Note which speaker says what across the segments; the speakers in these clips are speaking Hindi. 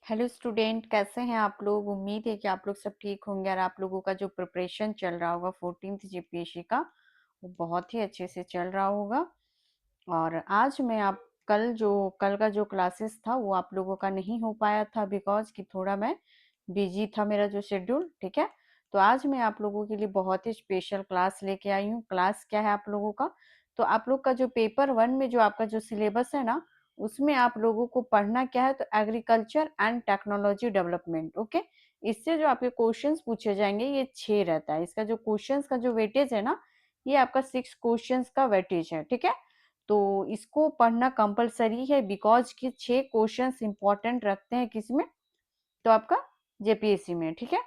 Speaker 1: हेलो स्टूडेंट, कैसे हैं आप लोग। उम्मीद है कि आप लोग सब ठीक होंगे और आप लोगों का जो प्रिपरेशन चल रहा होगा 14th जीपीएससी का वो बहुत ही अच्छे से चल रहा होगा। और आज मैं आप कल का जो क्लासेस था वो आप लोगों का नहीं हो पाया था बिकॉज कि थोड़ा मैं बिजी था, मेरा जो शेड्यूल। ठीक है, तो आज मैं आप लोगों के लिए बहुत ही स्पेशल क्लास लेके आई हूँ। क्लास क्या है आप लोगों का, तो आप लोग का जो पेपर 1 में जो आपका जो सिलेबस है ना, उसमें आप लोगों को पढ़ना क्या है, तो agriculture and technology development. Okay, इससे जो आपके क्वेश्चंस पूछे जाएंगे ये 6 रहता है। इसका जो क्वेश्चंस का जो वेटेज है ना, ये आपका 6 क्वेश्चंस का वेटेज है। ठीक है, तो इसको पढ़ना कंपलसरी है बिकॉज कि 6 क्वेश्चंस इंपॉर्टेंट रखते हैं किसमें, तो आपका जेपीएससी में। ठीक है,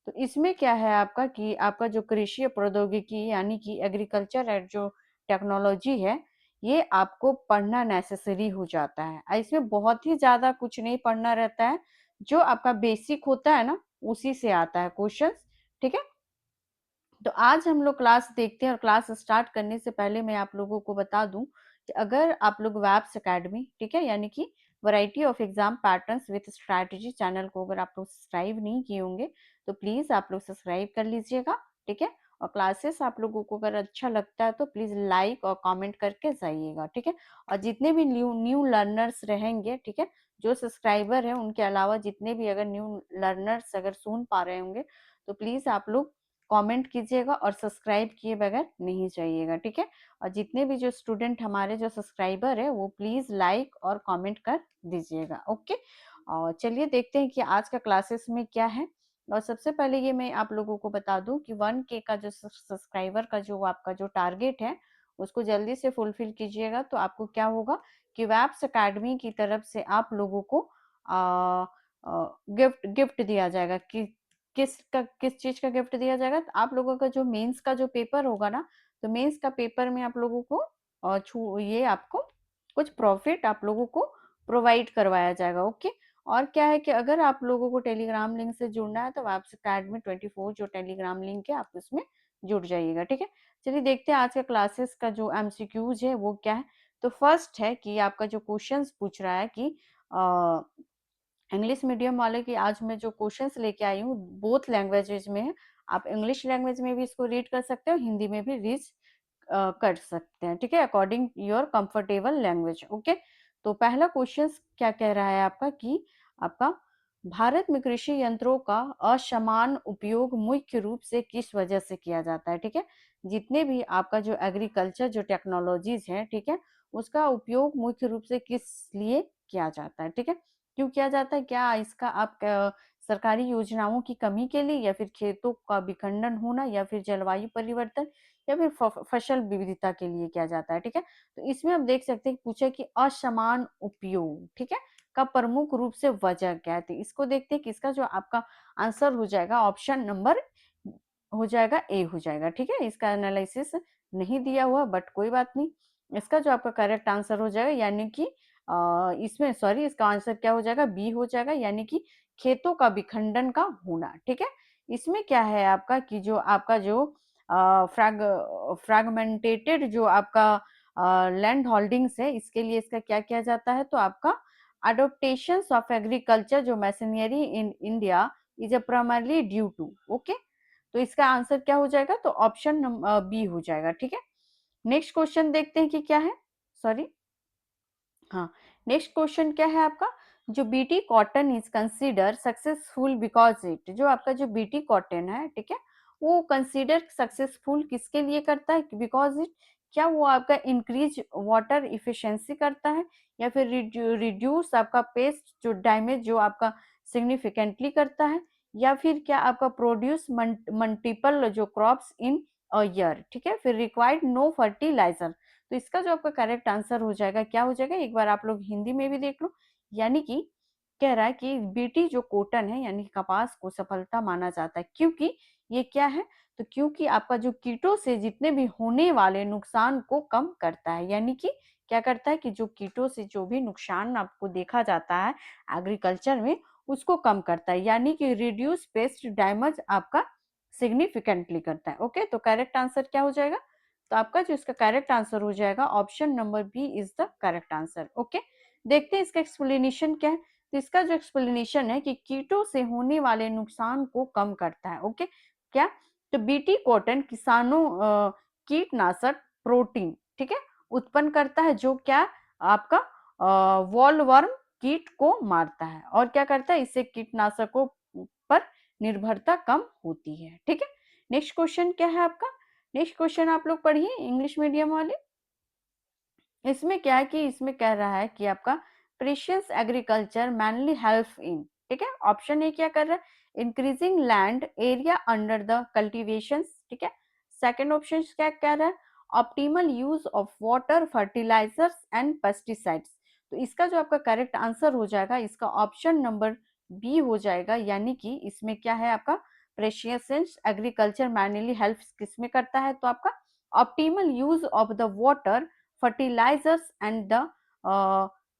Speaker 1: तो इसमें क्या है आपका कि आपका जो कृषि प्रौद्योगिकी यानी कि एग्रीकल्चर एंड जो टेक्नोलॉजी है, ये आपको पढ़ना नेसेसरी हो जाता है। इसमें बहुत ही ज्यादा कुछ नहीं पढ़ना रहता है, जो आपका बेसिक होता है ना उसी से आता है क्वेश्चंस। ठीक है, तो आज हम लोग क्लास देखते हैं और क्लास स्टार्ट करने से पहले मैं आप लोगों को बता दूं कि अगर आप लोग वैब्स एकेडमी, ठीक है, यानी कि variety of exam patterns with strategy channel को अगर आप लोग सब्सक्राइब नहीं किए होंगे तो प्लीज आप लोग सब्सक्राइब कर लीजिएगा। ठीक है, और क्लासेस आप लोगों को अगर अच्छा लगता है तो प्लीज लाइक और कमेंट करके जाइएगा। ठीक है, और जितने भी न्यू न्यू लर्नर्स रहेंगे, ठीक है, जो सब्सक्राइबर है उनके अलावा जितने भी अगर न्यू लर्नर्स अगर सुन पा रहे होंगे तो प्लीज आप लोग कमेंट कीजिएगा और सब्सक्राइब किए बगैर नहीं जाइएगा। ठीक है, और जितने भी जो स्टूडेंट हमारे जो सब्सक्राइबर है वो प्लीज लाइक और कमेंट कर दीजिएगा। ओके, और चलिए देखते हैं कि आज का क्लासेस में क्या है। और सबसे पहले ये मैं आप लोगों को बता दूं कि 1K का जो सब्सक्राइबर का जो आपका जो टारगेट है उसको जल्दी से फुलफिल कीजिएगा। तो आपको क्या होगा कि वैब्स अकेडमी की तरफ से आप लोगों को गिफ्ट गिफ्ट दिया जाएगा कि किस चीज का गिफ्ट दिया जाएगा। तो आप लोगों का जो मेंस का जो पेपर होगा ना, तो मेंस का पेपर में आप लोगों को ये आपको कुछ प्रॉफिट आप लोगों को प्रोवाइड करवाया जाएगा। ओके, और क्या है कि अगर आप लोगों को टेलीग्राम लिंक से जुड़ना है तो वैब्स अकेडमी 24 जो टेलीग्राम लिंक है आप उसमें जुड़ जाइएगा। ठीक है, चलिए देखते हैं आज का क्लासेस का जो एमसीक्यूज है वो क्या है। तो फर्स्ट है कि आपका जो क्वेश्चंस पूछ रहा है कि इंग्लिश मीडियम वाले की आज मैं जो क्वेश्चंस लेके आई हूँ बोथ लैंग्वेजेज में है। आप इंग्लिश लैंग्वेज में भी इसको रीड कर सकते हो, हिंदी में भी रीड कर सकते हैं। ठीक है, according your comfortable language. Okay, तो पहला क्वेश्चन क्या कह रहा है आपका कि आपका भारत में कृषि यंत्रों का असमान उपयोग मुख्य रूप से किस वजह से किया जाता है। ठीक है, जितने भी आपका जो एग्रीकल्चर जो टेक्नोलॉजीज है, ठीक है, उसका उपयोग मुख्य रूप से किस लिए किया जाता है। ठीक है, क्यों किया जाता है, क्या इसका आप सरकारी योजनाओं की कमी के लिए, या फिर खेतों का विखंडन होना, या फिर जलवायु परिवर्तन, या फिर फसल विविधता के लिए किया जाता है। ठीक है, तो इसमें आप देख सकते हैं पूछा कि असमान उपयोग, ठीक है, का प्रमुख रूप से वजह क्या है। तो इसको देखते हैं कि इसका जो आपका आंसर हो जाएगा ऑप्शन नंबर हो जाएगा ए हो जाएगा। ठीक है, इसका एनालिसिस नहीं दिया हुआ बट कोई बात नहीं। इसका जो आपका करेक्ट आंसर हो जाएगा यानी कि इसमें सॉरी इसका आंसर क्या हो जाएगा, बी हो जाएगा, यानी कि खेतों का विखंडन का होना। ठीक है, इसमें क्या है आपका कि जो आपका जो फ्रैगमेंटेटेड जो आपका लैंड होल्डिंग्स है, इसके लिए इसका क्या किया जाता है, तो आपका अडोप्टेशन ऑफ एग्रीकल्चर जो machinery in India is a primarily due to. Okay, तो इसका आंसर क्या हो जाएगा, तो ऑप्शन बी हो जाएगा। ठीक है, नेक्स्ट क्वेश्चन देखते हैं कि क्या है। सॉरी, हाँ, नेक्स्ट क्वेश्चन क्या है आपका, जो BT cotton is consider successful because it, जो आपका जो बीटी कॉटन है, ठीक है, वो कंसीडर सक्सेसफुल किसके लिए करता है, बिकॉज इट, क्या वो आपका इंक्रीज वाटर इफिशिएंसी करता है, या फिर रिड्यूस आपका पेस्ट जो डैमेज जो आपका सिग्निफिकेंटली करता है, या फिर क्या आपका प्रोड्यूस मल्टीपल जो क्रॉप्स इन अ ईयर। ठीक है, फिर रिक्वायर्ड नो फर्टिलाइजर। तो इसका जो आपका करेक्ट आंसर हो जाएगा क्या हो जाएगा, एक बार आप लोग हिंदी में भी देख लो। यानी कि कह रहा है कि बीटी जो कॉटन है यानी कि कपास को सफलता माना जाता है क्योंकि ये क्या है, तो क्योंकि आपका जो कीटों से जितने भी होने वाले नुकसान को कम करता है। यानी कि क्या करता है कि जो कीटों से जो भी नुकसान आपको देखा जाता है एग्रीकल्चर में उसको कम करता है, यानी कि रिड्यूस पेस्ट डैमेज आपका सिग्निफिकेंटली करता है। ओके, तो करेक्ट आंसर क्या हो जाएगा, तो आपका जो इसका करेक्ट आंसर हो जाएगा option number B is the correct answer. Okay, देखते हैं इसका एक्सप्लेनेशन क्या है। तो इसका जो एक्सप्लेनेशन है कि कीटों से होने वाले नुकसान को कम करता है। ओके, क्या? तो बीटी कॉटन किसानों कीटनाशक प्रोटीन, ठीक है, उत्पन्न करता है, जो क्या आपका वॉलवर्म कीट को मारता है और क्या करता है, इससे कीटनाशकों पर निर्भरता कम होती है। ठीक है, नेक्स्ट क्वेश्चन क्या है आपका? नेक्स्ट क्वेश्चन आप लोग पढ़िए इंग्लिश मीडियम वाले। इसमें क्या है कि इसमें कह रहा है कि आपका precious agriculture mainly help in, ठीक है, ऑप्शन ए क्या कर रहा है, increasing land area under the cultivation, ठीक है। सेकंड ऑप्शन क्या कह रहा है, optimal use of water fertilisers and pesticides. तो इसका जो आपका करेक्ट आंसर हो जाएगा, इसका ऑप्शन नंबर बी हो जाएगा, यानी कि इसमें क्या है आपका, प्रेशियस एग्रीकल्चर मैनली हेल्प किसमें करता है, तो आपका optimal use of the water fertilisers and the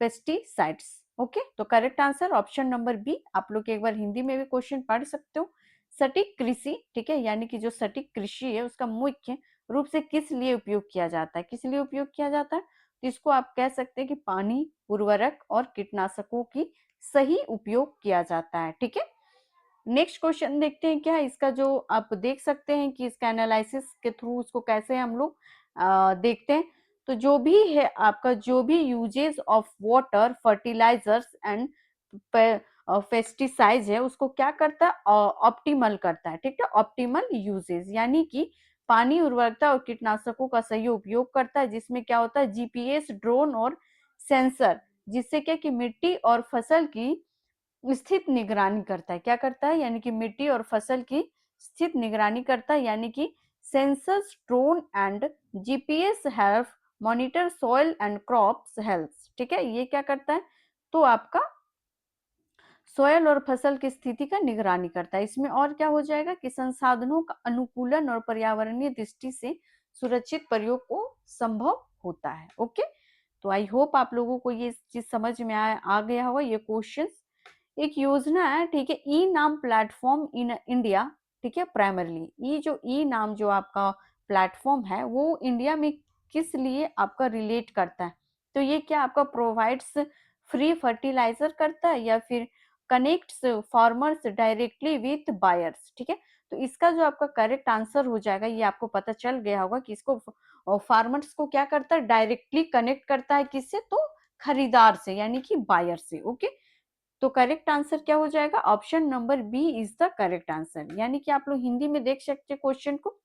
Speaker 1: pesticides. Okay, तो correct answer option number B. आप लोग एक बार हिंदी में भी क्वेश्चन पढ़ सकते हो। सटीक कृषि, ठीक है, यानी कि जो सटीक कृषि है उसका मुख्य रूप से किस लिए उपयोग किया जाता है, किस लिए उपयोग किया जाता है, तो इसको आप कह सकते हैं कि पानी, उर्वरक और कीटनाशकों की सही उपयोग किया जाता है। ठीक है, नेक्स्ट क्वेश्चन देखते हैं क्या है इसका, जो आप देख सकते हैं कि इसका एनालिसिस के थ्रू उसको कैसे हम लोग देखते हैं। तो जो भी है आपका, जो भी uses of water fertilisers and pesticides है, उसको क्या करता है, ऑप्टिमल करता है। ठीक है, ऑप्टिमल यूजेस यानी कि पानी, उर्वरकता और कीटनाशकों का सही उपयोग करता है, जिसमें क्या होता है, जीपीएस, ड्रोन और सेंसर, जिससे क्या कि मिट्टी और फसल की स्थित निगरानी करता है। क्या करता है, यानी कि मिट्टी और फसल की स्थित निगरानी करता है, यानी कि sensors, drone and GPS help monitor soil and crops health. ठीक है, ये क्या करता है, तो आपका सोयल और फसल की स्थिति का निगरानी करता है। इसमें और क्या हो जाएगा कि संसाधनों का अनुकूलन और पर्यावरणीय दृष्टि से सुरक्षित प्रयोग को संभव होता है। ओके, तो आई होप आप लोगों को ये चीज समझ में आ गया होगा। ये क्वेश्चन एक योजना है, ठीक है, ई नाम प्लेटफॉर्म इन इंडिया, ठीक है, प्राइमरली ई जो ई नाम जो आपका प्लेटफॉर्म है वो इंडिया में किस लिए आपका रिलेट करता है, तो ये क्या आपका प्रोवाइड्स फ्री फर्टिलाइजर करता है या फिर connects farmers directly with buyers. ठीक है, तो इसका जो आपका करेक्ट आंसर हो जाएगा, ये आपको पता चल गया होगा कि इसको फार्मर्स को क्या करता है, डायरेक्टली कनेक्ट करता है, किससे, तो खरीदार से, यानी कि बायर से। ओके, तो करेक्ट आंसर क्या हो जाएगा, option number B is the correct answer. यानी कि आप लोग हिंदी में देख सकते हैं क्वेश्चन को।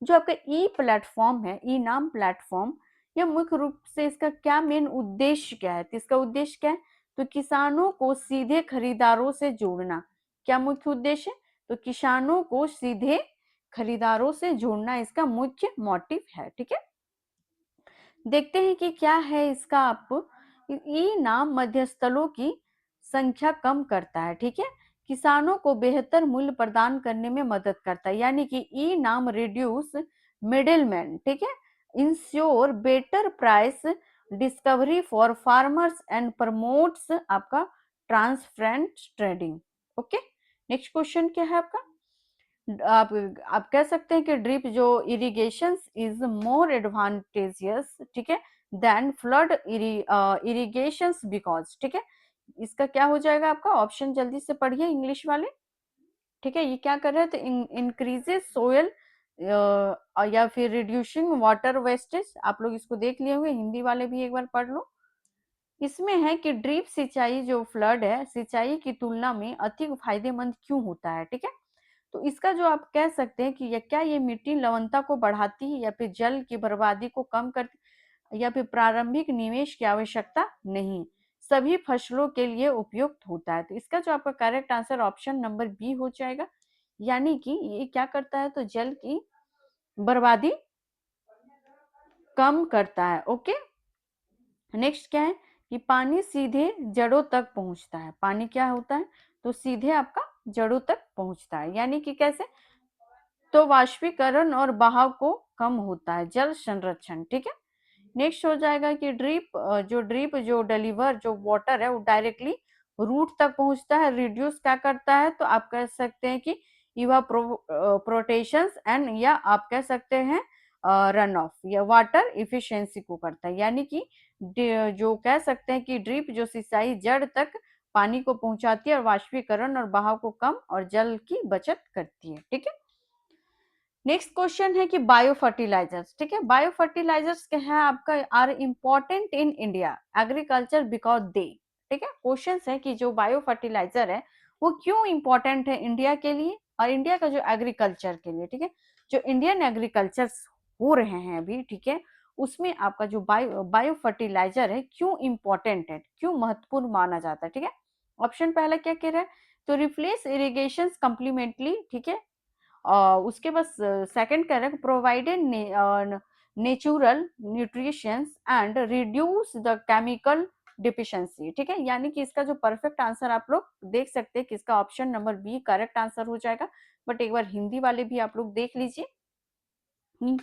Speaker 1: जो आपका ई प्लेटफॉर्म है, ई नाम प्लेटफॉर्म, यह मुख्य रूप से इसका क्या मेन उद्देश्य क्या है, तो इसका उद्देश्य क्या है, तो किसानों को सीधे खरीदारों से जोड़ना। क्या मुख्य उद्देश्य है, तो किसानों को सीधे खरीदारों से जोड़ना इसका मुख्य मोटिव है। ठीक है, देखते हैं कि क्या है इसका। आप ई नाम मध्यस्थलों की संख्या कम करता है। ठीक है, किसानों को बेहतर मूल्य प्रदान करने में मदद करता है, यानी कि ई नाम रिड्यूस मिडिलमैन, ठीक है, ensure better price discovery for farmers and promotes आपका transparent trading. Okay, next question क्या है आपका, आप आप कह सकते हैं कि ड्रिप जो इरिगेशन इज मोर एडवांटेजियस, ठीक है, देन फ्लड इरिगेशन बिकॉज, ठीक है, इसका क्या हो जाएगा आपका, ऑप्शन जल्दी से पढ़िए इंग्लिश वाले। ठीक है, ये क्या कर रहे हैं, तो इंक्रीजेस सोयल या फिर रिड्यूसिंग वाटर वेस्टेज। आप लोग इसको देख लिए होंगे, हिंदी वाले भी एक बार पढ़ लो। इसमें है कि ड्रिप सिंचाई जो फ्लड है सिंचाई की तुलना में अधिक फायदेमंद क्यों होता है। ठीक है, तो इसका जो आप कह सकते हैं कि क्या ये मिट्टी लवणता को बढ़ाती है या फिर जल की बर्बादी को कम करती, या फिर प्रारंभिक निवेश की आवश्यकता नहीं, सभी फसलों के लिए उपयुक्त होता है। तो इसका जो आपका correct answer option number B हो जाएगा, यानी कि ये क्या करता है, तो जल की बर्बादी कम करता है। ओके, नेक्स्ट क्या है कि पानी सीधे जड़ों तक पहुंचता है। पानी क्या होता है, तो सीधे आपका जड़ों तक पहुंचता है, यानी कि कैसे, तो वाष्पीकरण और बहाव को कम होता है, जल संरक्षण। ठीक है, नेक्स्ट हो जाएगा कि ड्रिप जो डिलीवर जो वाटर है वो डायरेक्टली रूट तक पहुंचता है, रिड्यूस क्या करता है, तो आप कह सकते हैं कि प्रोटेशन एंड, या आप कह सकते हैं रन ऑफ, या वाटर इफिशिएंसी को करता है, यानी कि जो कह सकते हैं कि ड्रिप जो सिंचाई जड़ तक पानी को पहुंचाती है और वाष्पीकरण और बहाव को कम और जल की बचत करती है। ठीक है, नेक्स्ट क्वेश्चन है कि बायो फर्टिलाइजर्स, ठीक है, बायो फर्टिलाइजर्स क्या है आपका, are important in India agriculture because they, ठीक है, क्वेश्चन है कि जो बायो फर्टिलाइजर है वो क्यों इंपॉर्टेंट है इंडिया के लिए और इंडिया का जो एग्रीकल्चर के लिए। ठीक है, जो इंडियन एग्रीकल्चर हो रहे हैं अभी, ठीक है, उसमें आपका जो बायो फर्टिलाइजर है क्यों इंपॉर्टेंट है, क्यों महत्वपूर्ण माना जाता है। ठीक है, ऑप्शन पहला क्या कह रहा है, तो रिप्लेस इरिगेशन कंप्लीमेंटली, ठीक है, उसके बाद सेकंड कह रहे हैं provided natural nutritions and reduce the chemical deficiency. ठीक है, यानी कि इसका जो परफेक्ट आंसर आप लोग देख सकते हैं कि इसका option number B correct answer हो जाएगा। बट एक बार हिंदी वाले भी आप लोग देख लीजिए।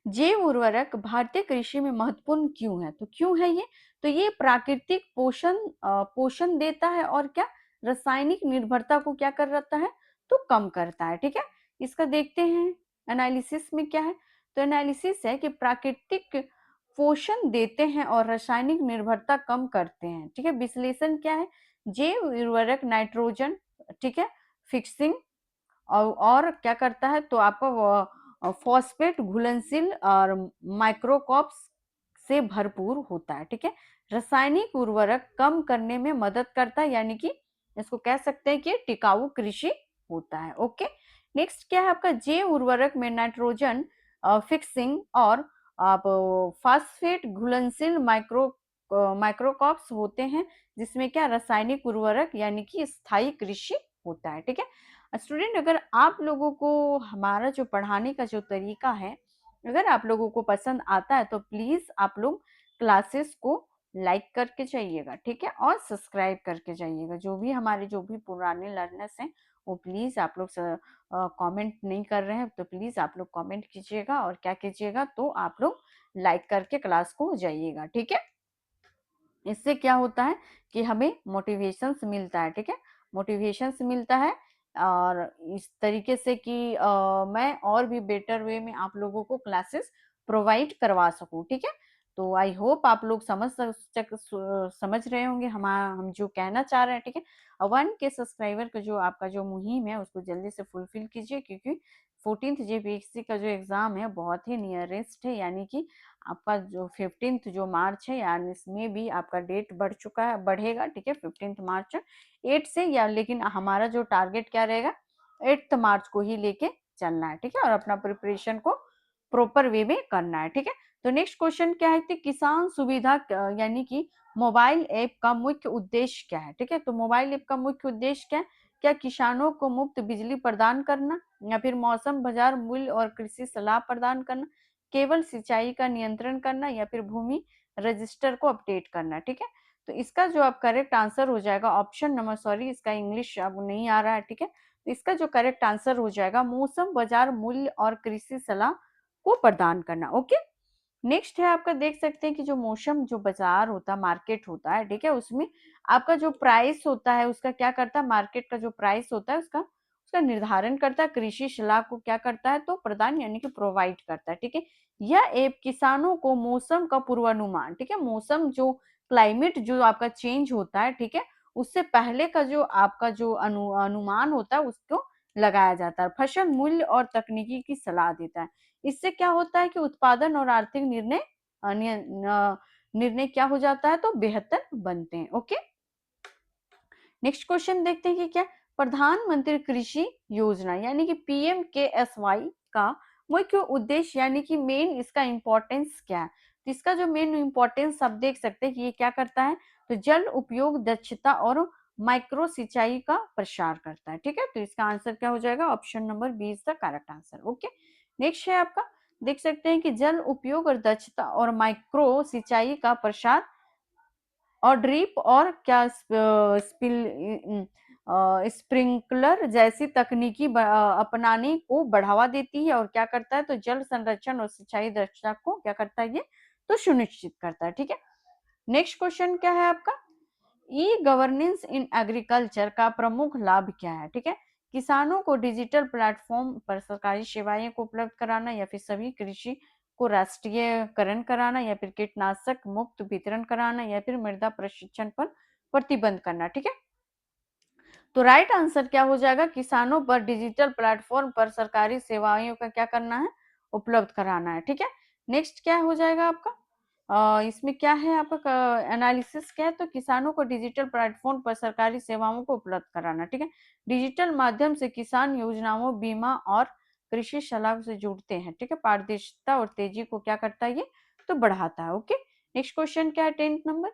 Speaker 1: जैव उर्वरक भारतीय कृषि में महत्वपूर्ण क्यों है, तो क्यों है ये, तो ये प्राकृतिक पोषण देता है और क्या रासायनिक निर्भरता को क्या कर रहता है, तो कम करता है। ठीक है, इसका देखते हैं एनालिसिस में क्या है, तो एनालिसिस है कि प्राकृतिक पोषण देते हैं और रासायनिक निर्भरता कम करते हैं। ठीक है, विश्लेषण क्या है, जैव उर्वरक नाइट्रोजन, ठीक है, फिक्सिंग और क्या करता है, तो आपका फॉस्फेट घुलनशील और माइक्रोकॉप्स से भरपूर होता है। ठीक है, रासायनिक उर्वरक कम करने में मदद करता है, यानी कि इसको कह सकते हैं कि टिकाऊ कृषि होता है। ओके, नेक्स्ट क्या है आपका, जैव उर्वरक में नाइट्रोजन फिक्सिंग और आप फास्फेट घुलनशील माइक्रोकॉप्स होते हैं, जिसमें क्या रासायनिक उर्वरक यानी कि स्थायी कृषि होता है। ठीक है, स्टूडेंट, अगर आप लोगों को हमारा जो पढ़ाने का जो तरीका है अगर आप लोगों को पसंद आता है तो प्लीज आप लोग क्लासेस को लाइक करके जाइएगा। ठीक है, और सब्सक्राइब करके जाइएगा। जो भी हमारे जो भी पुराने लर्नर्स हैं वो प्लीज आप लोग कमेंट नहीं कर रहे हैं तो प्लीज आप लोग कमेंट कीजिएगा और क्या कीजिएगा, तो आप लोग लाइक करके क्लास को जाइएगा। ठीक है, इससे क्या होता है कि हमें मोटिवेशन मिलता है। ठीक है, मोटिवेशन मिलता है और इस तरीके से कि मैं और भी बेटर वे में आप लोगों को क्लासेस प्रोवाइड करवा सकूं। ठीक है, तो आई होप आप लोग समझ रहे होंगे हम जो कहना चाह रहे हैं। ठीक है, 1K सब्सक्राइबर का जो आपका जो मुहिम है उसको जल्दी से फुलफिल कीजिए, क्योंकि 14th जेपीएससी का जो एग्जाम है बहुत ही नियरेस्ट है, यानी कि आपका जो 15th जो मार्च है, यानी इसमें भी आपका डेट बढ़ चुका है, बढ़ेगा। ठीक है, 15th मार्च 8 से, या लेकिन हमारा जो टारगेट क्या रहेगा 8th मार्च को ही लेके चलना है। ठीक है, और अपना प्रिपरेशन को प्रॉपर वे में करना है। ठीक है, तो नेक्स्ट क्वेश्चन क्या है कि किसान सुविधा यानी कि मोबाइल ऐप का मुख्य उद्देश्य क्या है। ठीक है, तो मोबाइल ऐप का मुख्य उद्देश्य क्या है, क्या किसानों को मुफ्त बिजली प्रदान करना, या फिर मौसम बाजार मूल्य और कृषि सलाह प्रदान करना, केवल सिंचाई का नियंत्रण करना, या फिर भूमि रजिस्टर को अपडेट करना। ठीक है, तो इसका जो आप करेक्ट आंसर हो जाएगा ऑप्शन नंबर, सॉरी इसका इंग्लिश अब नहीं आ रहा है। ठीक है, तो इसका जो करेक्ट आंसर हो जाएगा मौसम बाजार मूल्य और कृषि सलाह को प्रदान करना। ओके, नेक्स्ट है आपका, देख सकते हैं कि जो मौसम जो बाजार होता है, मार्केट होता है, ठीक है, उसमें आपका जो प्राइस होता है उसका क्या करता है, मार्केट का जो प्राइस होता है उसका उसका निर्धारण करता है, कृषि सलाह को क्या करता है, तो प्रदान यानी कि प्रोवाइड करता है। ठीक है, यह ऐप किसानों को मौसम का पूर्वानुमान, ठीक है, मौसम जो क्लाइमेट जो आपका चेंज होता है, ठीक है, उससे पहले का जो आपका जो अनुमान होता है उसको लगाया जाता है, फसल मूल्य और तकनीकी की सलाह देता है। इससे क्या होता है कि उत्पादन और आर्थिक निर्णय क्या हो जाता है, तो बेहतर बनते हैं। ओके, नेक्स्ट क्वेश्चन देखते हैं कि क्या प्रधानमंत्री कृषि योजना यानी कि PMKSY का मुख्य उद्देश्य यानी कि मेन इसका इंपॉर्टेंस क्या है, तो इसका जो मेन इंपॉर्टेंस आप देख सकते हैं कि ये क्या करता है, तो जल उपयोग दक्षता और माइक्रो सिंचाई का प्रसार करता है। ठीक है, तो इसका आंसर क्या हो जाएगा, option number B is the correct answer. Okay, next है आपका, देख सकते हैं कि जल उपयोग और दक्षता और माइक्रो सिंचाई का प्रसार और ड्रिप और क्या स्प्रिंकलर जैसी तकनीकी अपनाने को बढ़ावा देती है और क्या करता है, तो जल संरक्षण और सिंचाई दक्षता को क्या करता है ये, तो सुनिश्चित करता है। ठीक है, नेक्स्ट क्वेश्चन क्या है आपका, ई गवर्नेंस इन एग्रीकल्चर का प्रमुख लाभ क्या है। ठीक है, किसानों को डिजिटल प्लेटफॉर्म पर सरकारी सेवाएं को उपलब्ध कराना, या फिर सभी कृषि को राष्ट्रीयकरण कराना, या फिर कीटनाशक मुक्त वितरण कराना, या फिर मृदा प्रशिक्षण पर प्रतिबंध करना। ठीक है, तो राइट आंसर क्या हो जाएगा, किसानों पर डिजिटल प्लेटफॉर्म पर सरकारी सेवाओं का क्या करना है, उपलब्ध कराना है। ठीक है, नेक्स्ट क्या हो जाएगा आपका, इसमें क्या है आपका एनालिसिस क्या है, तो किसानों को डिजिटल प्लेटफॉर्म पर सरकारी सेवाओं को उपलब्ध कराना। ठीक है, डिजिटल माध्यम से किसान योजनाओं, बीमा और कृषि सलाह से जुड़ते हैं। ठीक है, पारदर्शिता और तेजी को क्या करता है ये, तो बढ़ाता है। ओके, नेक्स्ट क्वेश्चन क्या है, 10th नंबर।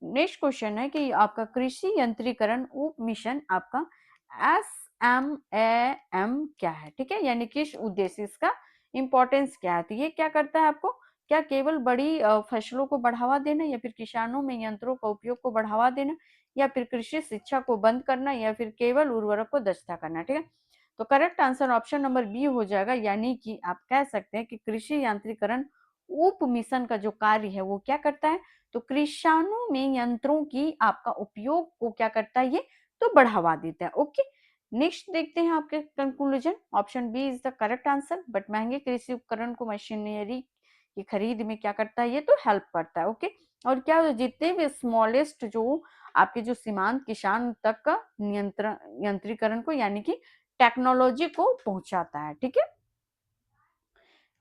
Speaker 1: नेक्स्ट क्वेश्चन है कि आपका कृषि यंत्रीकरण उप मिशन आपका SMAM क्या है। ठीक है, यानी किस उद्देश्य, इसका इंपॉर्टेंस क्या है, तो ये क्या करता है आपको, क्या केवल बड़ी फसलों को बढ़ावा देना, या फिर किसानों में यंत्रों का उपयोग को बढ़ावा देना, या फिर कृषि शिक्षा को बंद करना, या फिर केवल उर्वरक को दस्ता करना। ठीक है, तो correct answer option number B हो जाएगा, यानी कि आप कह सकते हैं कि कृषि यांत्रिकरण उप मिशन का जो कार्य है वो क्या करता है, तो किसानों में यंत्रों की आपका उपयोग को क्या करता है ये, तो बढ़ावा देता है। ओके, नेक्स्ट देखते हैं आपके conclusion, option B is the correct answer, but महंगे कृषि उपकरण को मशीनरी की खरीद में क्या करता है ये, तो हेल्प करता है। ओके, और क्या जितने भी स्मॉलेस्ट जो आपके जो सीमांत किसान तक का नियंत्रण यंत्रीकरण को यानी कि टेक्नोलॉजी को पहुंचाता है। ठीक है,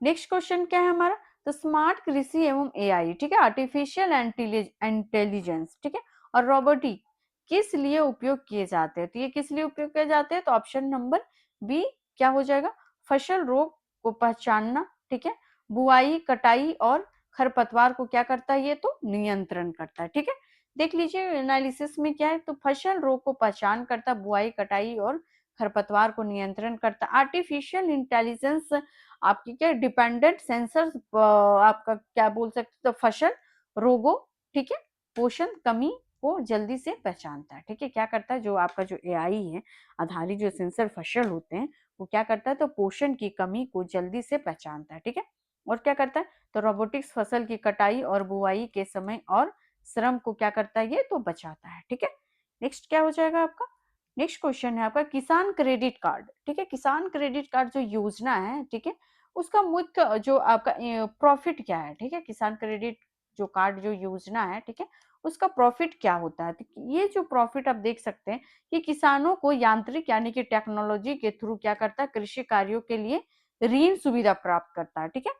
Speaker 1: नेक्स्ट क्वेश्चन क्या है हमारा, तो स्मार्ट कृषि एवं एआई, ठीक है, आर्टिफिशियल इंटेलिजेंस, ठीक है, और रोबोटिक किस लिए उपयोग किए जाते हैं, तो ये किस लिए उपयोग किए जाते हैं, तो ऑप्शन नंबर बी क्या हो जाएगा, फसल रोग को पहचानना। ठीक है, बुआई, कटाई और खरपतवार को क्या करता है ये, तो नियंत्रण करता है। ठीक है, देख लीजिए एनालिसिस में क्या है, तो फसल रोग को पहचान करता, बुआई, कटाई और खरपतवार को नियंत्रण करता। आर्टिफिशियल इंटेलिजेंस आपकी क्या डिपेंडेंट सेंसर आपका क्या बोल सकते, तो फसल रोगों, ठीक है, पोषण कमी को जल्दी से पहचानता है। ठीक है, क्या करता है, जो आपका जो एआई है आधारित जो सेंसर फसल होते हैं वो क्या करता है, तो पोषण की कमी को जल्दी से पहचानता है। ठीक है, और क्या करता है, तो रोबोटिक्स फसल की कटाई और बुआई के समय और श्रम को क्या करता है ये, तो बचाता है। ठीक है, नेक्स्ट क्या हो जाएगा आपका, नेक्स्ट क्वेश्चन है आपका किसान क्रेडिट कार्ड। ठीक है, किसान क्रेडिट कार्ड जो योजना है, ठीक है, उसका मुख्य जो आपका प्रॉफिट क्या है। ठीक है, किसान क्रेडिट जो कार्ड जो योजना है, ठीक है, उसका प्रॉफिट क्या होता है, तो ये जो प्रॉफिट आप देख सकते हैं कि किसानों को यांत्रिक यानी कि टेक्नोलॉजी के थ्रू क्या करता है, कृषि कार्यों के लिए ऋण सुविधा प्राप्त करता है। ठीक है,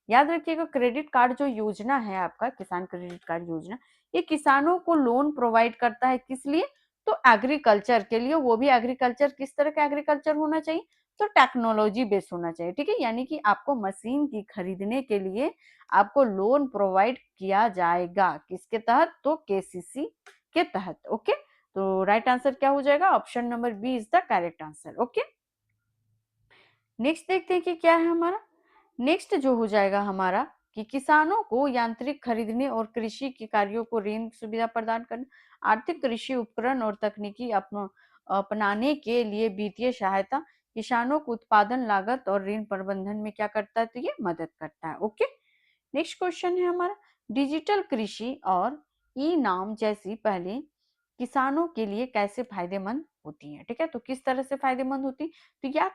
Speaker 1: याद रखिएगा क्रेडिट कार्ड जो योजना है आपका किसान क्रेडिट कार्ड योजना, ये किसानों को लोन प्रोवाइड करता है, किस लिए, तो एग्रीकल्चर के लिए, वो भी एग्रीकल्चर किस तरह का एग्रीकल्चर होना चाहिए, तो टेक्नोलॉजी बेस्ड होना चाहिए। ठीक है, यानी कि आपको मशीन की खरीदने के लिए आपको लोन प्रोवाइड किया जाएगा, किसके तहत, तो केसीसी के तहत। ओके, तो राइट आंसर क्या हो जाएगा, option number B is the correct answer. Okay, next देखते हैं कि क्या है हमारा, नेक्स्ट जो हो जाएगा हमारा कि किसानों को यांत्रिक खरीदने और कृषि के कार्यों को ऋण सुविधा प्रदान करना, आर्थिक कृषि उपकरण और तकनीकी अपनाने के लिए वित्तीय सहायता, किसानों को उत्पादन लागत और ऋण प्रबंधन में क्या करता है, तो ये मदद करता है। ओके, नेक्स्ट क्वेश्चन है हमारा, डिजिटल कृषि और ई नाम जैसी पहले किसानों के लिए कैसे फायदेमंद होती है। ठीक है, तो किस तरह से फायदेमंद होती, तो क्या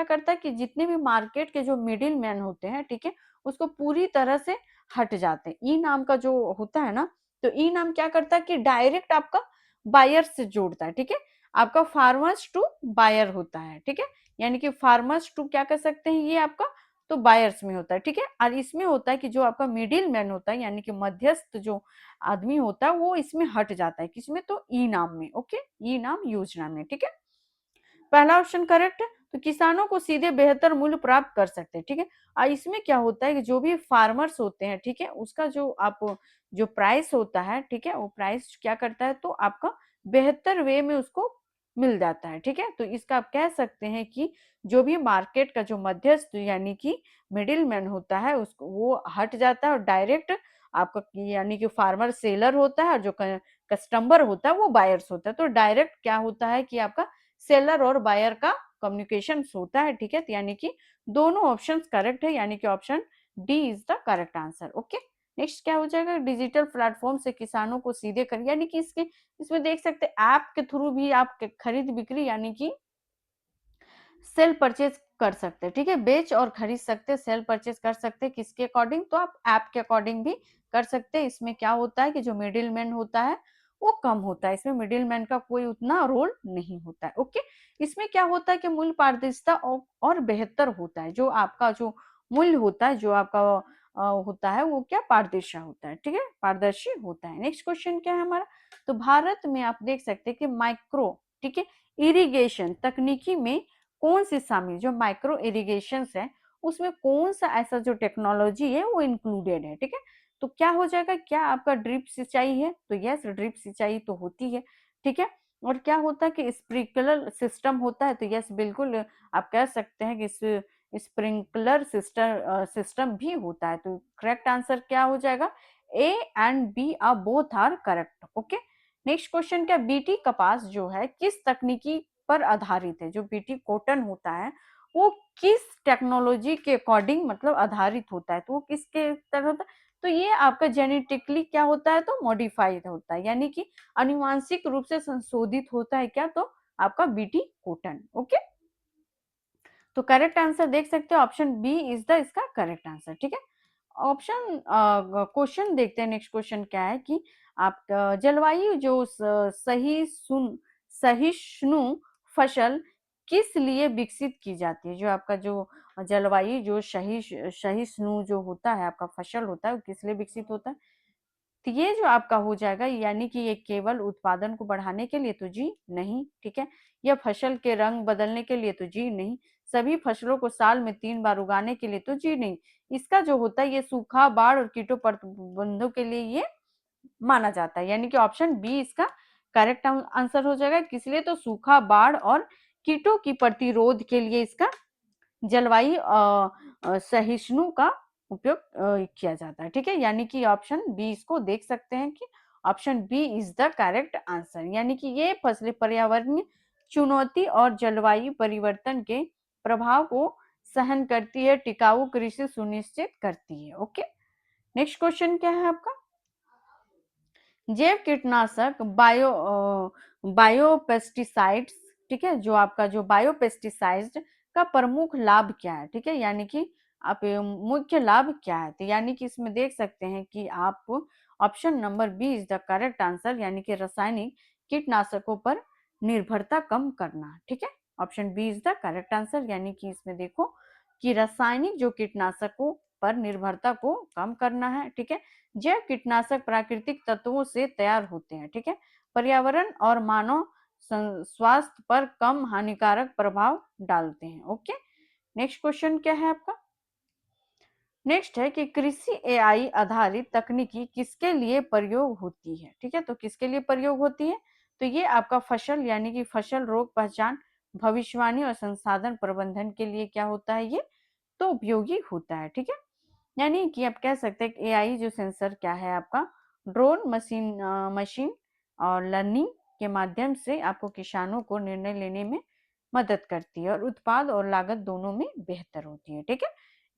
Speaker 1: करता है कि जितने भी मार्केट के जो मिडिल मैन होते हैं, ठीक है, उसको पूरी तरह से हट जाते हैं। ई नाम का जो होता है ना, तो ई नाम क्या करता है कि डायरेक्ट आपका बायर से जोड़ता है। ठीक है, आपका फार्मर्स टू बायर होता है। ठीक है, यानी कि फार्मर्स टू क्या कर सकते हैं, ये आपका तो बायर्स में होता है। ठीक है, और इसमें होता है कि जो आपका मिडिल मैन होता है यानी कि मध्यस्थ जो आदमी होता है वो इसमें हट जाता है, किसमें, तो ई नाम में। ओके, ई नाम योजना में। ठीक है, पहला ऑप्शन करेक्ट है, तो किसानों को सीधे बेहतर मूल्य प्राप्त कर सकते हैं। ठीक है, और इसमें क्या होता है कि जो भी फार्मर्स होते हैं, ठीक है, उसका जो आप जो प्राइस होता है, ठीक है, वो प्राइस क्या करता है, तो आपका बेहतर वे में उसको मिल जाता है। ठीक है, तो इसका आप कह सकते हैं कि जो भी मार्केट का जो मध्यस्थ यानी कि मिडिल मैन होता है उसको वो हट जाता है, और डायरेक्ट आपका यानी कि फार्मर सेलर होता है और जो कस्टमर होता है वो बायर्स होता है। तो डायरेक्ट क्या होता है कि आपका सेलर और बायर का कम्युनिकेशन होता है। ठीक है, तो यानी कि दोनों ऑप्शंस करेक्ट है, यानी कि option D is the correct answer. Okay, next क्या हो जाएगा, डिजिटल प्लेटफॉर्म से किसानों को सीधे कर यानी कि इसके इसमें देख सकते हैं ऐप के थ्रू भी आप खरीद बिक्री यानी कि सेल परचेज कर सकते हैं। ठीक है, बेच और खरीद सकते हैं, सेल परचेज कर सकते हैं, किसके अकॉर्डिंग, तो आप ऐप के अकॉर्डिंग भी कर सकते हैं। इसमें क्या होता है कि जो मिडिल मैन होता है वो कम होता है, इसमें मिडिल मैन का कोई उतना रोल नहीं होता है। ओके, इसमें क्या होता है कि मूल्य पारदर्शिता और बेहतर होता है, जो आपका जो मूल्य होता है, जो आपका होता है, वो क्या पारदर्शी होता है, ठीक है, पारदर्शी होता है। नेक्स्ट क्वेश्चन क्या है हमारा, तो भारत में आप देख सकते हैं कि माइक्रो, ठीक है, इरिगेशन तकनीकी में कौन सी शामिल, जो माइक्रो इरिगेशन है उसमें कौन सा ऐसा जो टेक्नोलॉजी है वो इंक्लूडेड है, ठीक है। तो क्या हो जाएगा, क्या आपका ड्रिप सिंचाई है, तो यस ड्रिप सिंचाई तो होती है, ठीक है। और क्या होता है कि स्प्रिंकलर सिस्टम होता है, तो यस बिल्कुल आप कह सकते हैं कि स्प्रिंकलर सिस्टम भी होता है। तो करेक्ट आंसर क्या हो जाएगा, A and B are both are correct. Okay, next question, क्या बीटी कपास जो है किस तकनीकी पर आधारित है, जो बीटी कॉटन होता है वो किस टेक्नोलॉजी के अकॉर्डिंग मतलब आधारित होता है, तो वो किसके तरह होता है, तो ये आपका जेनेटिकली क्या होता है, तो मॉडिफाइड होता है, यानी कि अनुवांशिक रूप से संशोधित होता है, क्या, तो आपका बीटी कॉटन। ओके, तो करेक्ट आंसर देख सकते हो ऑप्शन बी इज द इसका करेक्ट आंसर, ठीक है। ऑप्शन क्वेश्चन देखते हैं, नेक्स्ट क्वेश्चन क्या है कि आप जलवायु जो सहिष्णु फसल किस लिए विकसित की जाती है, जो आपका जो जलवायु जो सहिष्णु जो होता है आपका फसल होता है वो किस लिए विकसित होता है, तो ये जो आपका हो जाएगा, यानी कि ये केवल उत्पादन को बढ़ाने के लिए, तो जी नहीं, ठीक है। या फसल के रंग बदलने के लिए, तो जी नहीं। सभी फसलों को साल में 3 बार उगाने के लिए, तो जी नहीं। इसका जो होता है ये सूखा, बाढ़ और कीटों प्रतिबंधों के लिए ये माना जाता है, यानी कि ऑप्शन बी इसका करेक्ट आंसर हो जाएगा। किस लिए, तो सूखा, बाढ़ और कीटों की प्रतिरोध के लिए इसका जलवायु सहिष्णु का उपयोग किया जाता है, ठीक है। यानी कि ऑप्शन बी इसको देख सकते हैं कि option B is the correct answer, यानी कि ये फसलें पर्यावरणीय चुनौती और जलवायु परिवर्तन के प्रभाव को सहन करती है, टिकाऊ कृषि सुनिश्चित करती है। ओके, नेक्स्ट क्वेश्चन क्या है आपका, जैव कीटनाशक बायोपेस्टिसाइड्स, ठीक है, जो आपका जो बायोपेस्टिसाइड का प्रमुख लाभ क्या है, ठीक है, यानी कि आप मुख्य लाभ क्या है, तो यानी कि इसमें देख सकते हैं कि आप option number B is the correct answer, यानी कि रासायनिक कीटनाशकों पर निर्भरता कम करना, ठीक है। Option B is the correct answer, यानी कि इसमें देखो कि रासायनिक जो कीटनाशकों पर निर्भरता को कम करना है, ठीक है। जैव कीटनाशक प्राकृतिक तत्वों से तैयार होते हैं, ठीक है, पर्यावरण और मानव स्वास्थ्य पर कम हानिकारक प्रभाव डालते हैं। ओके, नेक्स्ट क्वेश्चन क्या है आपका, नेक्स्ट है कि कृषि एआई आधारित तकनीकी किसके लिए प्रयोग होती है, ठीक है, तो किसके लिए प्रयोग होती है, तो ये आपका फसल यानी कि फसल रोग पहचान, भविष्यवाणी और संसाधन प्रबंधन के लिए क्या होता है, ये तो उपयोगी होता है, ठीक है। यानी कि आप कह सकते हैं कि एआई जो सेंसर क्या है आपका ड्रोन मशीन और लर्निंग के माध्यम से आपको किसानों को निर्णय लेने में मदद करती है और उत्पाद और लागत दोनों में बेहतर होती है, ठीक है।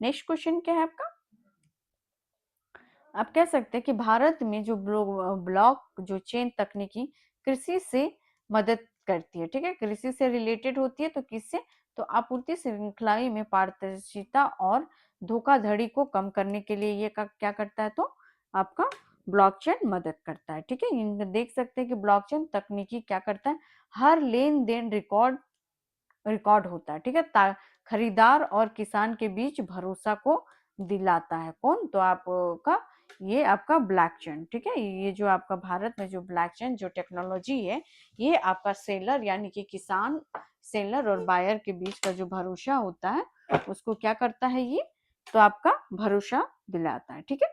Speaker 1: नेक्स्ट क्वेश्चन क्या है आपका, आप कह सकते हैं कि भारत में जो ब्लॉक जो चेन तकनीकी कृषि से मदद करती है, ठीक है, कृषि से रिलेटेड होती है, तो किससे, तो आपूर्ति श्रृंखला में पारदर्शिता और धोखाधड़ी को कम करने के लिए ये क्या करता है, तो आपका ब्लॉकचेन मदद करता है, ठीक है। देख सकते हैं कि ब्लॉकचेन तकनीकी क्या करता है, हर लेन देन रिकॉर्ड होता है, ठीक है, खरीदार और किसान के बीच भरोसा को दिलाता है, कौन, तो आपका ये आपका ब्लॉकचेन, ठीक है। ये जो आपका भारत में जो ब्लॉकचेन जो टेक्नोलॉजी है, ये आपका सेलर यानी कि किसान, सेलर और बायर के बीच का जो भरोसा होता है उसको क्या करता है, ये तो आपका भरोसा दिलाता है, ठीक है।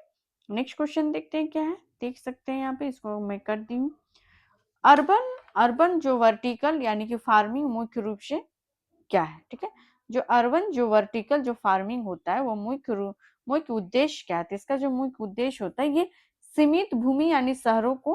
Speaker 1: नेक्स्ट क्वेश्चन देखते हैं क्या है, देख सकते हैं यहाँ पे, इसको मैं कर दी हूँ। अर्बन अर्बन जो वर्टिकल यानी कि फार्मिंग मुख्य रूप से क्या है, ठीक है, जो अर्बन जो वर्टिकल जो फार्मिंग होता है वो मुख्य उद्देश्य क्या है, तो इसका जो मुख्य उद्देश्य होता है ये सीमित भूमि यानी शहरों को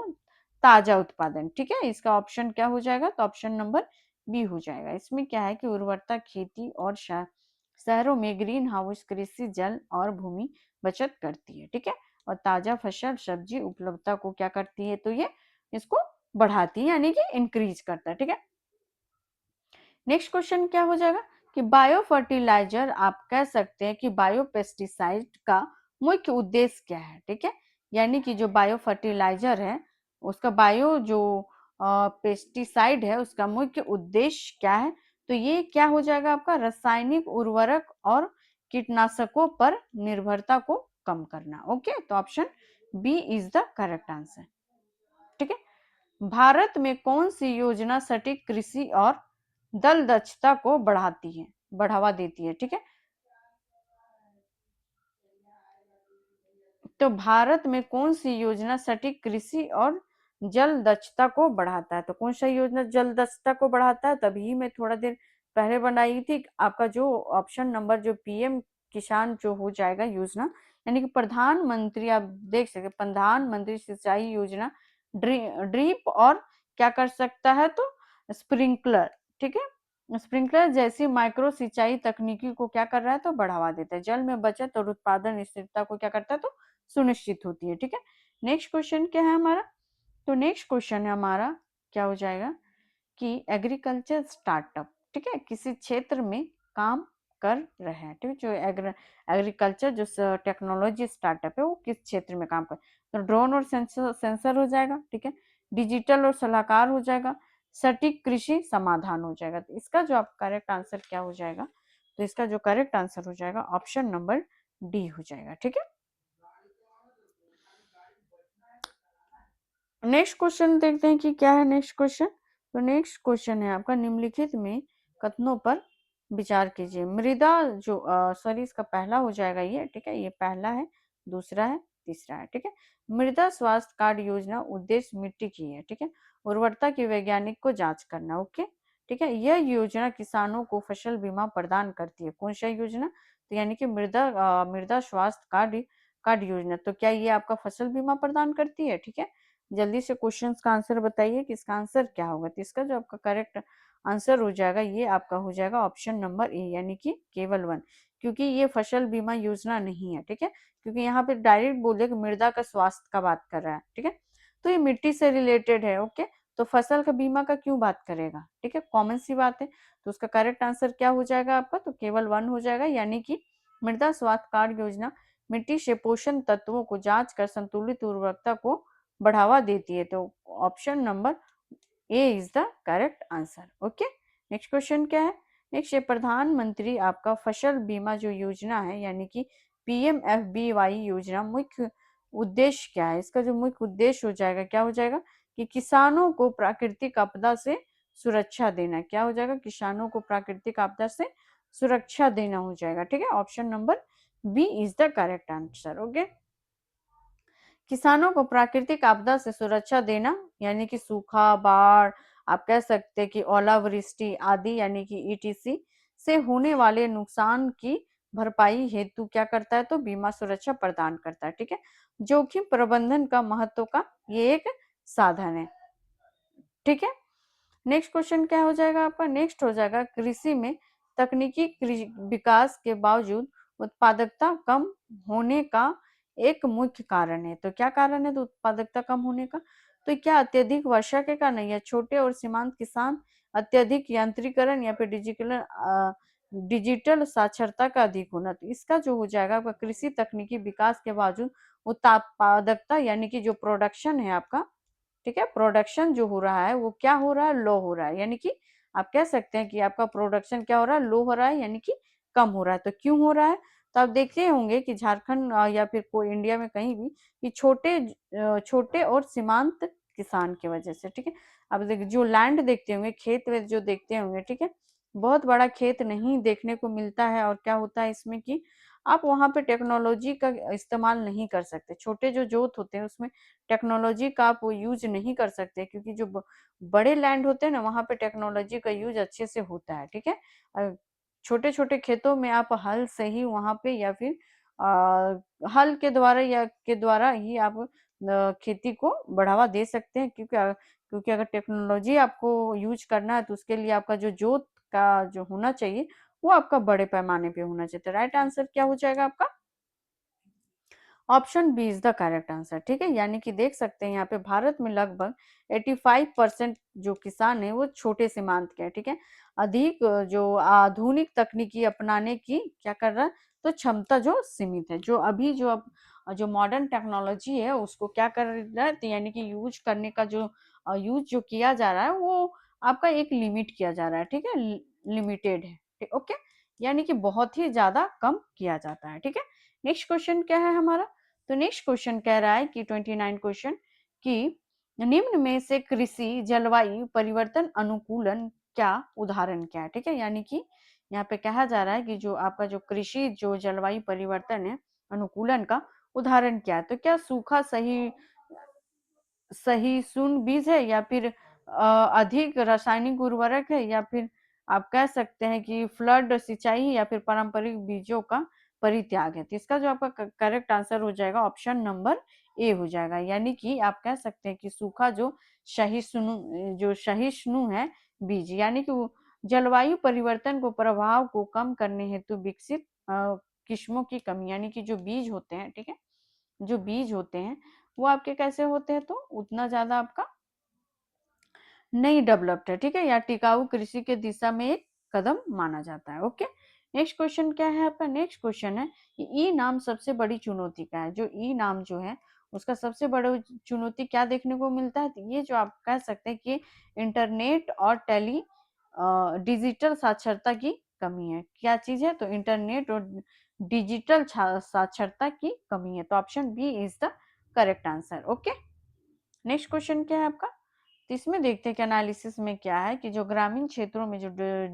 Speaker 1: ताजा उत्पादन, ठीक है, इसका ऑप्शन क्या हो जाएगा, तो ऑप्शन नंबर बी हो जाएगा। इसमें क्या है कि उर्वरता खेती और शहरों में ग्रीन हाउस कृषि जल और भूमि बचत करती है, ठीक है, और ताजा फसल सब्जी उपलब्धता को क्या करती है, तो ये इसको बढ़ाती है यानी कि इंक्रीज करता है, ठीक है। नेक्स्ट क्वेश्चन क्या हो जाएगा कि बायो फर्टिलाइजर आप कह सकते हैं कि बायो पेस्टिसाइड का मुख्य उद्देश्य क्या है, ठीक है, यानी कि जो बायो फर्टिलाइजर है उसका बायो जो पेस्टिसाइड है उसका मुख्य उद्देश्य क्या है? तो ये क्या हो जाएगा आपका, रासायनिक उर्वरक और कीटनाशकों पर निर्भरता को कम करना। ओके, तो option B is the correct answer. ठीक है। भारत में कौन सी योजना सटीक कृषि और दल दक्षता को बढ़ावा देती है? ठीक है। तो भारत में कौन सी योजना सटीक कृषि और जल दक्षता को बढ़ाता है? तो कौन सा योजना जल दक्षता को बढ़ाता है? तभी मैं थोड़ा देर पहले बनाई थी आपका जो ऑप्शन नंबर जो पीएम किसान जो हो जाएगा योजना, यानी कि प्रधानमंत्री, आप देख सकते प्रधानमंत्री सिंचाई योजना ड्रीप और क्या कर सकता है, तो स्प्रिंकलर। ठीक है, स्प्रिंकलर जैसी माइक्रो सिंचाई तकनीकी को क्या कर रहा है, तो बढ़ावा देता है। जल में बचत और उत्पादन स्थिरता को क्या करता है, तो सुनिश्चित होती है। ठीक है। नेक्स्ट क्वेश्चन क्या है हमारा? तो नेक्स्ट क्वेश्चन है हमारा, क्या हो जाएगा कि एग्रीकल्चर स्टार्टअप, ठीक है, किसी क्षेत्र में काम कर रहे हैं। ठीक है, जो एग्रीकल्चर जो टेक्नोलॉजी स्टार्टअप है वो किस क्षेत्र में काम कर, तो ड्रोन और सेंसर हो जाएगा। ठीक है, डिजिटल और सलाहकार हो जाएगा, सटीक कृषि समाधान हो जाएगा। तो इसका जो आप करेक्ट आंसर क्या हो जाएगा, तो इसका जो करेक्ट आंसर हो जाएगा ऑप्शन नंबर डी हो जाएगा। ठीक है। नेक्स्ट क्वेश्चन देखते हैं कि क्या है नेक्स्ट क्वेश्चन। तो नेक्स्ट क्वेश्चन है आपका, निम्नलिखित में कथनों पर विचार कीजिए। मृदा जो सॉरी इसका पहला हो जाएगा ये। ठीक है, ये पहला है, दूसरा है, तीसरा है। ठीक है, मृदा स्वास्थ्य कार्ड योजना उद्देश्य मिट्टी की है। ठीक है, उर्वरता की वैज्ञानिक को जांच करना। ओके, ठीक है, यह योजना किसानों को फसल बीमा प्रदान करती है। कौन सा योजना? तो यानी कि मृदा स्वास्थ्य कार्ड योजना। तो क्या ये आपका फसल बीमा प्रदान करती है? ठीक है, जल्दी से क्वेश्चंस का आंसर बताइए कि इसका आंसर क्या होगा। तो इसका जो आपका करेक्ट आंसर हो जाएगा ये आपका हो जाएगा ऑप्शन नंबर ए, यानी कि केवल वन, क्योंकि ये फसल बीमा योजना नहीं है। ठीक है, क्योंकि यहाँ पे डायरेक्ट बोले कि मृदा का स्वास्थ्य का बात कर रहा है। ठीक है, तो ये मिट्टी से रिलेटेड है। ओके, तो फसल का बीमा का क्यों बात करेगा? ठीक है, कॉमन सी बात है। तो उसका करेक्ट आंसर क्या हो जाएगा आपका, तो केवल वन हो जाएगा, यानी कि मृदा स्वास्थ्य कार्ड योजना मिट्टी से पोषण तत्वों को जांच कर संतुलित उर्वरकता को बढ़ावा देती है। तो option number A is the correct answer. Okay, next question क्या है? नेक्स्ट है प्रधानमंत्री आपका फसल बीमा जो योजना है, यानी कि पीएमएफबीवाई योजना मुख्य उद्देश्य क्या है? इसका जो मुख्य उद्देश्य हो जाएगा क्या हो जाएगा कि किसानों को प्राकृतिक आपदा से सुरक्षा देना। क्या हो जाएगा? किसानों को प्राकृतिक आपदा से सुरक्षा देना हो जाएगा। ठीक है, option number B is the correct answer. Okay, किसानों को प्राकृतिक आपदा से सुरक्षा देना, यानी कि सूखा, बाढ़, आप कह सकते हैं कि ओलावृष्टि आदि, यानी कि ईटीसी से होने वाले नुकसान की भरपाई हेतु क्या करता है, तो बीमा सुरक्षा प्रदान करता है। ठीक है, जोखिम प्रबंधन का महत्व का ये एक साधन है। ठीक है, नेक्स्ट क्वेश्चन क्या हो जाएगा आपका? नेक्स्ट हो जाएगा कृषि में तकनीकी विकास के बावजूद उत्पादकता कम होने का एक मुख्य कारण है। तो क्या कारण है तो उत्पादकता कम होने का? तो क्या अत्यधिक वर्षा के कारण, या छोटे और सीमांत किसान, अत्यधिक यांत्रिकरण, या फिर डिजिटल साक्षरता का अधिक होना? तो इसका जो हो जाएगा आपका कृषि तकनीकी विकास के बावजूद उत्पादकता, यानी कि जो प्रोडक्शन है आपका, ठीक है, प्रोडक्शन जो हो रहा है वो क्या हो रहा है, लो हो रहा है। यानी कि आप कह सकते हैं कि आपका प्रोडक्शन क्या हो रहा है, लो हो रहा है, यानी कि कम हो रहा है। तो क्यों हो रहा है? तो आप देखते होंगे कि झारखंड या फिर कोई इंडिया में कहीं भी कि छोटे और सीमांत किसान की वजह से। ठीक है, अब जो लैंड देखते होंगे, खेत वेत जो देखते होंगे, ठीक है, बहुत बड़ा खेत नहीं देखने को मिलता है। और क्या होता है इसमें कि आप वहां पे टेक्नोलॉजी का इस्तेमाल नहीं कर सकते। छोटे जो जोत होते हैं उसमें टेक्नोलॉजी का आप यूज नहीं कर सकते, क्योंकि जो बड़े लैंड होते हैं ना वहां पे टेक्नोलॉजी का यूज अच्छे से होता है। ठीक है, छोटे छोटे खेतों में आप हल से ही वहां पे, या फिर हल के द्वारा ही आप खेती को बढ़ावा दे सकते हैं। क्योंकि अगर टेक्नोलॉजी आपको यूज करना है तो उसके लिए आपका जो जोत का जो होना चाहिए वो आपका बड़े पैमाने पे होना चाहिए। तो राइट आंसर क्या हो जाएगा आपका? Option B is the correct answer. ठीक है, यानी कि देख सकते हैं यहाँ पे भारत में लगभग 85% जो किसान है वो छोटे सीमांत के हैं। ठीक है, अधिक जो आधुनिक तकनीकी अपनाने की क्या कर रहा है, तो क्षमता जो सीमित है। जो अभी जो अब जो मॉडर्न टेक्नोलॉजी है उसको क्या कर रहा है, तो यानी कि यूज करने का जो यूज जो किया जा रहा है वो आपका एक लिमिट किया जा रहा है, ठीक है, लिमिटेड है, ठीक, ओके, यानी कि बहुत ही ज्यादा कम किया जाता है, ठीक है। नेक्स्ट क्वेश्चन क्या है हमारा, तो नेक्स्ट क्वेश्चन कह रहा है कि 29 क्वेश्चन कि निम्न में से कृषि जलवायु परिवर्तन अनुकूलन क्या उदाहरण क्या है, ठीक है, यानी कि यहाँ पे कहा जा रहा है कि जो आपका जो कृषि जो जलवायु परिवर्तन है अनुकूलन का उदाहरण क्या है, तो क्या सूखा सही सही सून बीज है, या फिर अधिक रासायनिक उर्वरक है, या फिर आप कह सकते हैं कि फ्लड सिंचाई, या फिर पारंपरिक बीजों का परित्याग है। तो इसका जो आपका करेक्ट आंसर हो जाएगा ऑप्शन नंबर ए हो जाएगा, यानी कि आप कह सकते हैं कि सूखा जो सहिष्णु है बीज, यानी कि वो जलवायु परिवर्तन को प्रभाव को कम करने हेतु विकसित किस्मों की कमी, यानी कि जो बीज होते हैं, ठीक है, जो बीज होते हैं वो आपके कैसे होते हैं, तो उतना ज्यादा आपका नहीं डेवलप्ड है, ठीक है, या टिकाऊ कृषि के दिशा में एक कदम माना जाता है, ओके। नेक्स्ट क्वेश्चन क्या है आपका, नेक्स्ट क्वेश्चन है कि ई नाम सबसे बड़ी चुनौती क्या है, जो ई नाम जो है उसका सबसे बड़ा चुनौती क्या देखने को मिलता है, तो ये जो आप कह सकते हैं कि इंटरनेट और डिजिटल साक्षरता की कमी है, क्या चीज है, तो इंटरनेट और डिजिटल साक्षरता की कमी है, तो option B is the correct answer, okay. Next question क्या है आपका, तो इसमें देखते हैं कि एनालिसिस में क्या है कि जो ग्रामीण क्षेत्रों में जो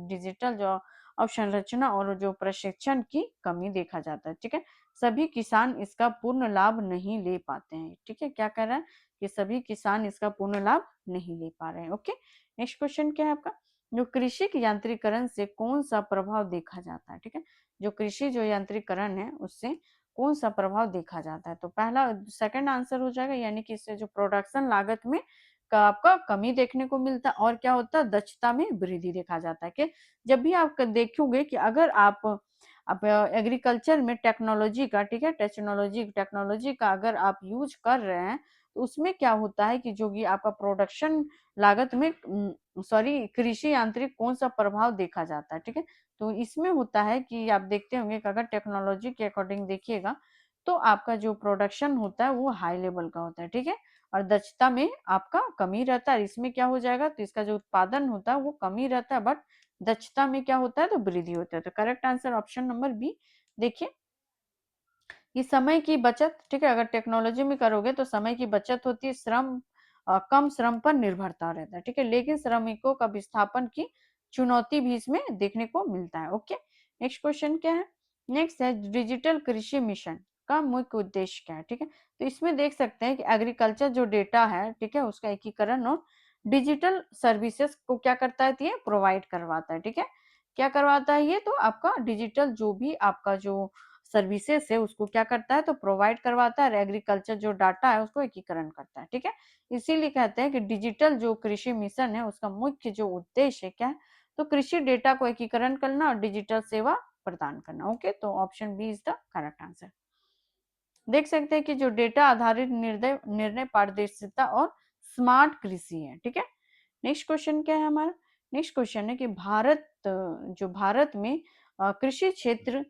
Speaker 1: डिजिटल जो अवसंरचना और जो प्रशिक्षण की कमी देखा जाता है, ठीक है, सभी किसान इसका पूर्ण लाभ नहीं ले पाते हैं, ठीक है, क्या कह रहा है कि सभी किसान इसका पूर्ण लाभ नहीं ले पा रहे हैं, ओके। नेक्स्ट क्वेश्चन क्या है आपका, जो कृषि के यांत्रिकरण से कौन सा प्रभाव देखा जाता है, ठीक है, जो कृषि जो यांत्रिकरण है उससे कौन सा प्रभाव देखा जाता है, तो पहला सेकंड आंसर हो जाएगा, यानी कि इससे जो प्रोडक्शन लागत में का आपका कमी देखने को मिलता है, और क्या होता है दक्षता में वृद्धि देखा जाता है, कि जब भी आप देखोगे कि अगर आप एग्रीकल्चर में टेक्नोलॉजी का, ठीक है, टेक्नोलॉजी का अगर आप यूज कर रहे हैं तो उसमें क्या होता है कि जो कि आपका प्रोडक्शन लागत में सॉरी कृषि यांत्रिक कौन सा प्रभाव देखा जाता है, ठीक है, तो इसमें होता है कि आप देखते होंगे कि अगर टेक्नोलॉजी के अकॉर्डिंग देखिएगा तो आपका जो प्रोडक्शन होता है वो हाई लेवल का होता है, ठीक है, और दक्षता में आपका कमी रहता है, इसमें क्या हो जाएगा, तो इसका जो उत्पादन होता है वो कमी रहता है, बट दक्षता में क्या होता है, तो वृद्धि होता है, तो correct answer option number B. देखिए कि समय की बचत, ठीक है, अगर टेक्नोलॉजी में करोगे तो समय की बचत होती है, कम श्रम पर निर्भरता रहता है, ठीक है, लेकिन श्रमिकों का विस्थापन की चुनौती भी इसमें देखने को मिलता है, ओके। नेक्स्ट क्वेश्चन क्या है, नेक्स्ट है डिजिटल कृषि मिशन का मुख्य उद्देश्य क्या है, ठीक है, तो इसमें देख सकते हैं कि एग्रीकल्चर जो डेटा है, ठीक है, उसका एकीकरण और डिजिटल सर्विसेज को क्या करता है, तो ये प्रोवाइड करवाता है, ठीक है, क्या करवाता है ये, तो आपका डिजिटल जो भी आपका जो सर्विसेज है उसको क्या करता है, तो प्रोवाइड करवाता है, और एग्रीकल्चर जो डाटा है उसको एकीकरण करता है, ठीक है, इसीलिए कहते हैं कि डिजिटल जो कृषि मिशन है उसका मुख्य जो उद्देश्य है क्या है, तो कृषि डेटा को एकीकरण करना और डिजिटल सेवा प्रदान करना, ओके, तो option B is the correct answer. देख सकते हैं कि जो डेटा आधारित निर्णय निर्णय पारदर्शिता और स्मार्ट कृषि है, ठीक है। नेक्स्ट क्वेश्चन क्या है हमारा, नेक्स्ट क्वेश्चन है कि भारत में कृषि क्षेत्र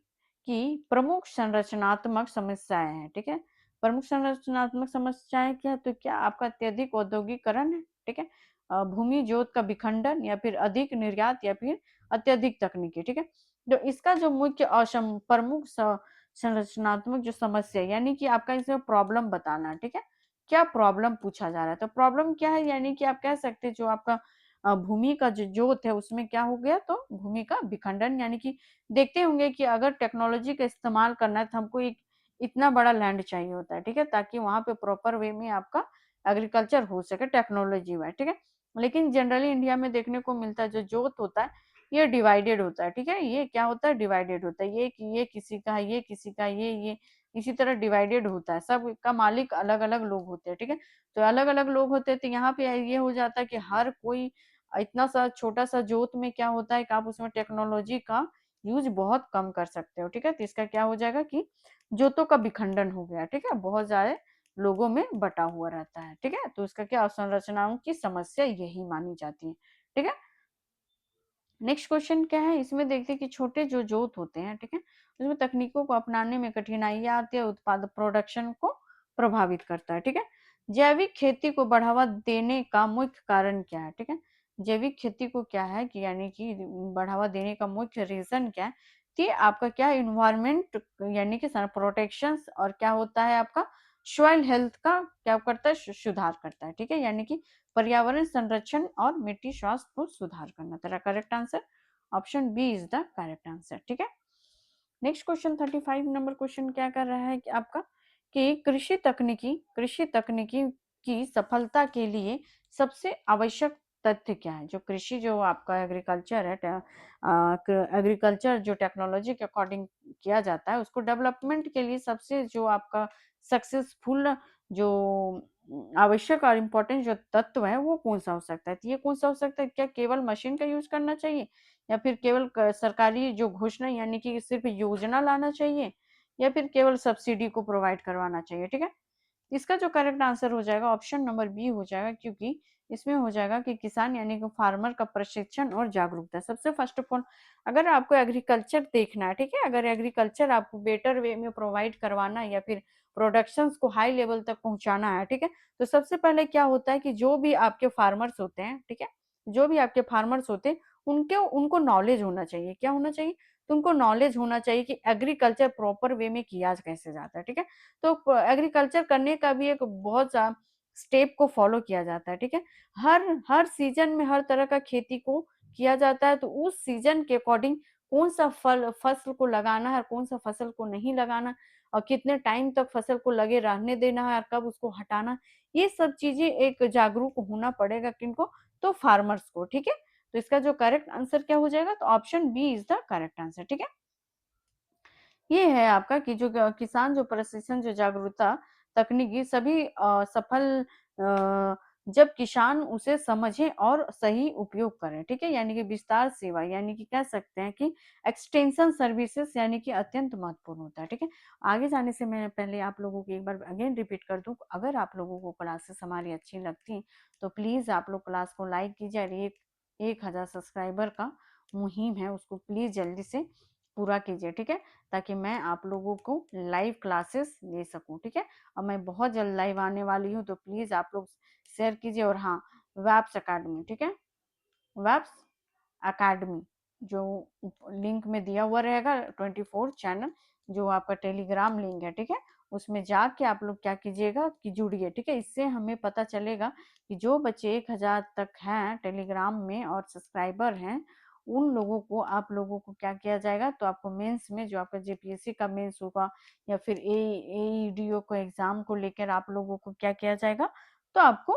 Speaker 1: की प्रमुख संरचनात्मक समस्याएं हैं, ठीक है, प्रमुख संरचनात्मक समस्याएं क्या है, तो क्या आपका अत्यधिक औद्योगिकरण है, ठीक है, भूमि जोत का विखंडन, या फिर अधिक निर्यात, या फिर अत्यधिक तकनीकी, ठीक है, तो इसका जो मुख्य प्रमुख संरचनात्मक जो समस्या है, यानी कि आपका इसमें प्रॉब्लम बताना, ठीक है, क्या प्रॉब्लम पूछा जा रहा है, तो प्रॉब्लम क्या है, यानी कि आप कह सकते हैं जो आपका भूमि का जो जोत है उसमें क्या हो गया, तो भूमि का विखंडन, यानी कि देखते होंगे कि अगर टेक्नोलॉजी का इस्तेमाल करना है तो हमको एक इतना बड़ा लैंड चाहिए होता है, ठीक है, ताकि वहां पे प्रॉपर वे में आपका एग्रीकल्चर हो सके टेक्नोलॉजी में, ठीक है, लेकिन जनरली इंडिया में देखने को मिलता है जो जोत होता है ये डिवाइडेड होता है, ठीक है, ये क्या होता है डिवाइडेड होता है, ये किसी का है, ये किसी का, ये इसी तरह डिवाइडेड होता है, सब का मालिक अलग अलग लोग होते हैं, ठीक है, तो अलग अलग लोग होते हैं, तो यहाँ पे ये हो जाता है कि हर कोई इतना सा छोटा सा जोत में क्या होता है कि आप उसमें टेक्नोलॉजी का यूज बहुत कम कर सकते हो, ठीक है, तो इसका क्या हो जाएगा कि जोतों का विखंडन हो गया, ठीक है, बहुत ज्यादा लोगों में बटा हुआ रहता है, ठीक है, तो इसका क्या अवसंरचनाओं की समस्या यही मानी जाती है, ठीक है। नेक्स्ट क्वेश्चन क्या है, इसमें देखते हैं कि छोटे जो जोत होते हैं, ठीक है, उसमें तकनीकों को अपनाने में कठिनाइयां आती है, उत्पाद प्रोडक्शन को प्रभावित करता है, ठीक है। जैविक खेती को बढ़ावा देने का मुख्य कारण क्या है, ठीक है। जैविक खेती को क्या है कि यानी कि बढ़ावा देने का मुख्य रीजन क्या है कि आपका क्या इन्वायरमेंट यानी कि प्रोटेक्शन, और क्या होता है आपका सॉइल हेल्थ का क्या करता है, सुधार करता है, ठीक है, यानी कि पर्यावरण संरक्षण और मिट्टी स्वास्थ्य को सुधार करना। तेरा correct answer option B is the correct answer, ठीक है। नेक्स्ट क्वेश्चन 35 नंबर क्वेश्चन क्या कर रहा है कि आपका कि कृषि तकनीकी की सफलता के लिए सबसे आवश्यक तथ्य क्या है। जो कृषि जो आपका एग्रीकल्चर है, एग्रीकल्चर जो टेक्नोलॉजी के अकॉर्डिंग किया जाता है, उसको डेवलपमेंट के लिए सबसे जो आपका सक्सेसफुल जो आवश्यक और इम्पोर्टेंट जो तत्व है वो कौन सा हो सकता है। तो ये कौन सा हो सकता है, क्या केवल मशीन का यूज करना चाहिए, या फिर केवल सरकारी जो घोषणा यानी कि सिर्फ योजना लाना चाहिए, या फिर केवल सब्सिडी को प्रोवाइड करवाना चाहिए, ठीक है। इसका जो करेक्ट आंसर हो जाएगा ऑप्शन नंबर बी हो जाएगा, क्योंकि इसमें हो जाएगा कि किसान यानी कि फार्मर का प्रशिक्षण और जागरूकता। सबसे फर्स्ट ऑफ ऑल अगर आपको एग्रीकल्चर देखना है, ठीक है, अगर एग्रीकल्चर आपको बेटर वे में प्रोवाइड करवाना है या फिर प्रोडक्शंस को हाई लेवल तक पहुंचाना है, ठीक है, तो सबसे पहले क्या होता है कि जो भी आपके फार्मर्स होते हैं, ठीक है, जो भी आपके फार्मर्स होते हैं उनके उनको नॉलेज होना चाहिए। क्या होना चाहिए, तो उनको नॉलेज होना चाहिए कि एग्रीकल्चर प्रॉपर वे में किया कैसे जाता है, ठीक है। तो एग्रीकल्चर करने का भी एक बहुत सा स्टेप को फॉलो किया जाता है, ठीक है। हर हर सीजन में हर तरह का खेती को किया जाता है, तो उस सीजन के अकॉर्डिंग कौन सा फसल को लगाना है, कौन सा फसल को नहीं लगाना, और कितने टाइम तक फसल को लगे रहने देना है और कब उसको हटाना, ये सब चीजें एक जागरूक होना पड़ेगा किनको, तो फार्मर्स को, ठीक है। तो इसका जो करेक्ट आंसर क्या हो जाएगा, तो option B is the correct answer, ठीक है। ये है आपका कि जो किसान जो प्रशिक्षण जो जागरूकता तकनीकी सभी सफल जब किसान उसे समझे और सही उपयोग करें, ठीक है, यानी कि विस्तार सेवा यानी कि कह सकते हैं कि एक्सटेंशन सर्विसेज यानी कि अत्यंत महत्वपूर्ण होता है, ठीक है। आगे जाने से मैं पहले आप लोगों को एक बार अगेन रिपीट कर दूं, अगर आप लोगों को क्लासेस हमारी अच्छी लगती तो प्लीज आप लोग क्लास को लाइक कीजिए, और 1,000 सब्सक्राइबर का मुहिम है उसको प्लीज जल्दी से पूरा कीजिए, ठीक है, ताकि मैं आप लोगों को लाइव क्लासेस दे सकूं, ठीक है। और मैं बहुत जल्द लाइव आने वाली हूं, तो प्लीज आप लोग शेयर कीजिए। और हाँ, वैप्स अकेडमी, ठीक है, वेब्स अकेडमी जो लिंक में दिया हुआ रहेगा 24 चैनल, जो आपका टेलीग्राम लिंक है, ठीक है, उसमें जाके आप लोग क्या कीजिएगा कि जुड़िए, ठीक है। इससे हमें पता चलेगा कि जो बच्चे 1,000 तक हैं टेलीग्राम में और सब्सक्राइबर हैं, उन लोगों को आप लोगों को क्या किया जाएगा, तो आपको मेंस में जो आपका जेपीएससी का मेंस होगा या फिर एईडीओ को एग्जाम को लेकर आप लोगों को क्या किया जाएगा, तो आपको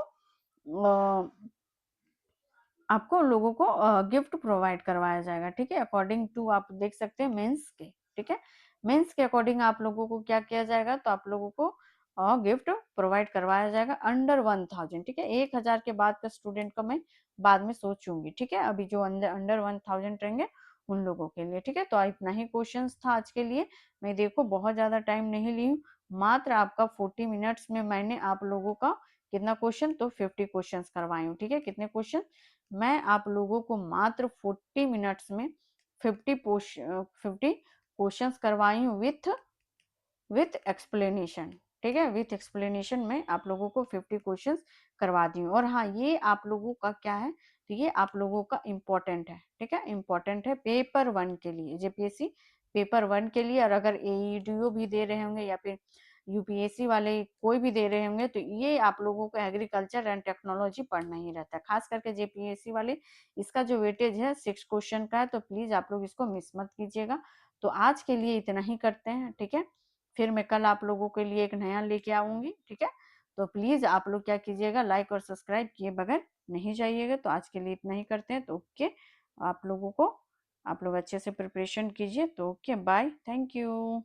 Speaker 1: लोगों को गिफ्ट प्रोवाइड करवाया जाएगा, ठीक है, अकॉर्डिंग टू आप देख सकते हैं मेंस के, ठीक है। मेंस के अकॉर्डिंग आप लोगों को क्या किया जाएगा, तो आप लोगों को गिफ्ट प्रोवाइड करवाया जाएगा अंडर 1,000, ठीक है। 1,000 के बाद का स्टूडेंट का मैं बाद में सोचूंगी, ठीक है, अभी जो अंदर अंडर 1,000 रहेंगे उन लोगों के लिए, ठीक है। तो इतना ही क्वेश्चंस था आज के लिए। मैं देखो बहुत ज्यादा टाइम नहीं ली हूँ, मात्र आपका 40 मिनट्स में मैंने आप लोगों का कितना क्वेश्चन, तो 50 क्वेश्चंस करवाई हूँ, ठीक है। कितने क्वेश्चन, मैं आप लोगों को मात्र 40 मिनट्स में 50 क्वेश्चंस करवाई हूँ विथ एक्सप्लेनेशन, ठीक है, विथ एक्सप्लेनेशन में आप लोगों को 50 क्वेश्चंस करवा दी हूँ। और हाँ, ये आप लोगों का क्या है, तो ये आप लोगों का इम्पोर्टेंट है, ठीक है, इम्पोर्टेंट है पेपर 1 के लिए, जेपीएससी पेपर 1 के लिए। और अगर एईडीओ भी दे रहे होंगे या फिर यूपीएससी वाले कोई भी दे रहे होंगे, तो ये आप लोगों को एग्रीकल्चर एंड टेक्नोलॉजी पढ़ना ही रहता है, खास करके जेपीएससी वाले। इसका जो वेटेज है 6 क्वेश्चन का है, तो प्लीज आप लोग इसको मिस मत कीजिएगा। तो आज के लिए इतना ही करते हैं, ठीक है। फिर मैं कल आप लोगों के लिए एक नया लेके आऊंगी, ठीक है। तो प्लीज आप लोग क्या कीजिएगा, लाइक और सब्सक्राइब किए बगैर नहीं जाइएगा। तो आज के लिए इतना ही करते हैं, तो ओके, आप लोगों को आप लोग अच्छे से प्रिपरेशन कीजिए, तो ओके, बाय, थैंक यू।